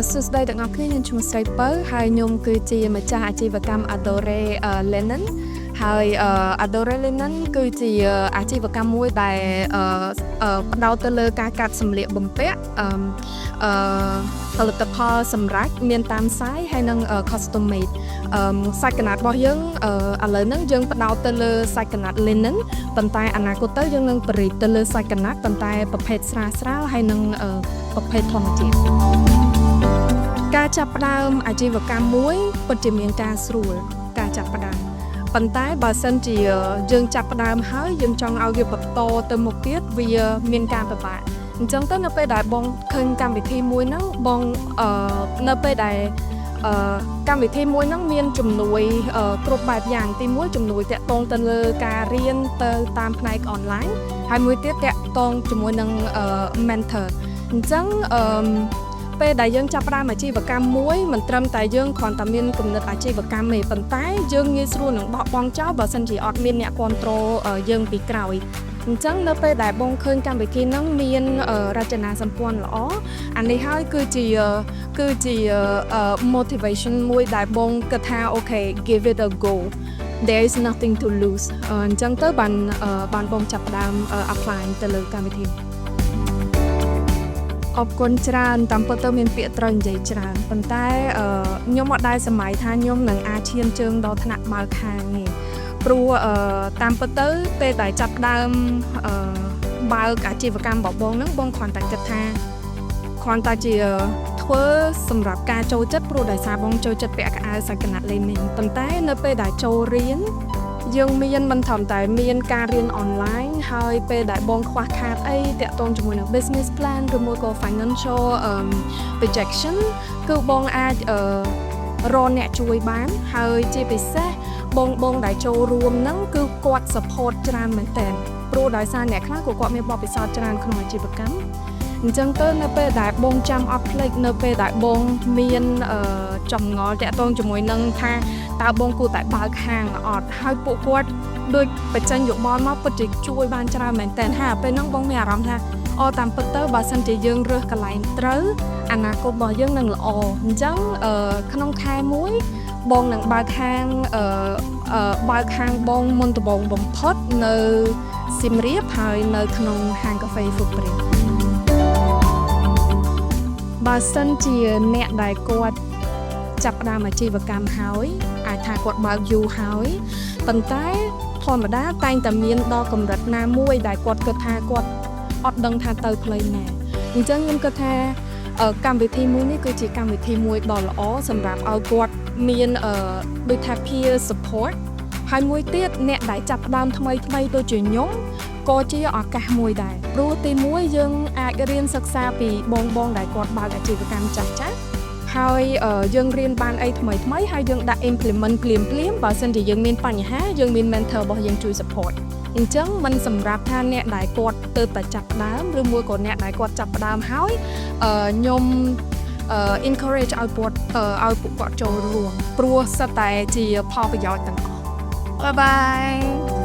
សួស្តីទាំងអស់គ្នាខ្ញុំឈ្មោះស្រីពៅហើយខ្ញុំគឺជាម្ចាស់អាជីវកម្ម Adore Linen ហើយ Adore Linen គឺជាអាជីវកម្មមួយដែលផ្ដោតទៅលើការកាត់សម្លៀកបំពាក់ផលិតផលសម្រាប់មានតាមផ្សាយហើយនិង custom made សាច់កណាត់របស់យើងឥឡូវហ្នឹងយើងផ្ដោតទៅលើសាច់កណាត់ linen ប៉ុន្តែអនាគតទៅយើងនឹងបរិយាទៅលើសាច់កណាត់ប៉ុន្តែប្រភេទស្រាលហើយនិងប្រភេទធម្មជាតិការចាប់ផ្ដើមអាជីវកម្មមួយពិតជាមានការស្រួលការចាប់ផ្ដើមប៉ុន្តែបើសិនជាយើងចាប់ផ្ដើមហើយយើងចង់ឲ្យវាបន្តទៅមុខទៀតវាមានការពិបាកអញ្ចឹងទៅនៅពេលដែលបងឃើញកម្មវិធីមួយហ្នឹងបងនៅពេលដែលកម្មវិធីមួយហ្នឹងមានជំនួយគ្រប់បែបយ៉ាងទីមួយជំនួយតាក់ទងទៅលើការរៀនទៅតាមផ្នែកអនឡាញហើយមួយទៀតតាក់ទងជាមួយនឹង mentor អញ្ចឹងពេលដែលយើងចាប់ផ្ដើមអាជីវកម្មមួយមិនត្រឹមតែយើងគ្រាន់តែមានគំនិតអាជីវកម្មទេប៉ុន្តែយើងងាយស្រួលនឹងបោះបង់ចោលបើសិនជាអត់មានអ្នកគ្រប់គ្រងយើងពីក្រោយអញ្ចឹងនៅពេលដែលបងឃើញកម្មវិធីហ្នឹងមានរចនាសម្ព័ន្ធល្អអានេះហើយគឺជា motivation មួយដែលបងគិតថា okay give it a go there is nothing to lose អញ្ចឹងទៅបានបងចាប់ផ្ដើម apply ទៅលើកម្មវិធីអរគុណច្រើនតាមពិតទៅមានពាក្យត្រូវនិយាយច្រើនប៉ុន្តែខ្ញុំអត់ដែលសម័យថាខ្ញុំនឹងអាចឈានជើងដល់ថ្នាក់បើកហាងទេព្រោះតាមពិតទៅពេលដែលចាប់ផ្ដើមបើកអាជីវកម្មរបស់បងហ្នឹងបងគ្រាន់តែគិតថាគ្រាន់តែជាធ្វើសម្រាប់ការចូលចិត្តព្រោះដោយសារបងចូលចិត្តពាក់កៅអៅសាច់កណាត់ linen ប៉ុន្តែនៅពេលដែលចូលរៀនយើងមានមិនត្រឹមតែមានការរៀនអនឡាញហើយពេលដែលបងខ្វះខាតអីតាក់ទងជាមួយនឹង business plan ឬមួយក៏ financial projection គឺបងអាចរកអ្នកជួយបានហើយជាពិសេសបងដែលចូលរួមហ្នឹងគឺគាត់ support ច្រើនមែនតើព្រោះដោយសារអ្នកខ្លះគាត់មានបទពិសោធន៍ច្រើនក្នុងអាជីវកម្មអញ្ចឹងទៅនៅពេលដែលបងចាំអត់ភ្លេចនៅពេលដែលបងមានចម្ងល់តាក់ទងជាមួយនឹងថាតើបងគួរតែបើកហាងអត់ហើយពួកគាត់ដូចបញ្ចេញយោបល់មកពិតជាជួយបានច្រើនមែនតើហើយពេលហ្នឹងបងមានអារម្មណ៍ថាតាមពិតទៅបើសិនជាយើងរើសកន្លែងត្រូវអនាគតរបស់យើងនឹងល្អអញ្ចឹងក្នុងខែមួយបងនឹងបើកហាងបងមុនដំបូងបំផុតនៅសៀមរាបហើយនៅក្នុងហាងកាហ្វេ Footprint បើសិនជាអ្នកដែលគាត់ចាប់ផ្ដើមអាជីវកម្មហើយអាចថាគាត់បើកយូរហើយប៉ុន្តែធម្មតាតែងតែមានដល់កម្រិតណាមួយដែលគាត់គិតថាគាត់អត់ដឹងថាទៅផ្លូវណាអញ្ចឹងខ្ញុំគិតថាកម្មវិធីមួយនេះគឺជាកម្មវិធីមួយដ៏ល្អសម្រាប់ឲ្យគាត់មានដូចថា peer support ហើយមួយទៀតអ្នកដែលចាប់ផ្ដើមថ្មីដូចជាខ្ញុំក៏ជាឱកាសមួយដែរព្រោះទីមួយយើងអាចរៀនសិក្សាពីបងដែលគាត់បើកអាជីវកម្មចាស់ហើយយើងរៀនបានអីថ្មីហើយយើងដាក់ implement ភ្លាមបើសិនជាយើងមានបញ្ហាយើងមាន mentor របស់យើងជួយ support អញ្ចឹងมันសម្រាប់ថាអ្នកដែលគាត់ទៅតែចាប់ផ្ដើមឬមួយក៏អ្នកដែលគាត់ចាប់ផ្ដើមហើយខ្ញុំ encourage ឲ្យពួកគាត់ចូលរួមព្រោះសិតតែជាផលប្រយោជន៍ទាំងអស់ Bye bye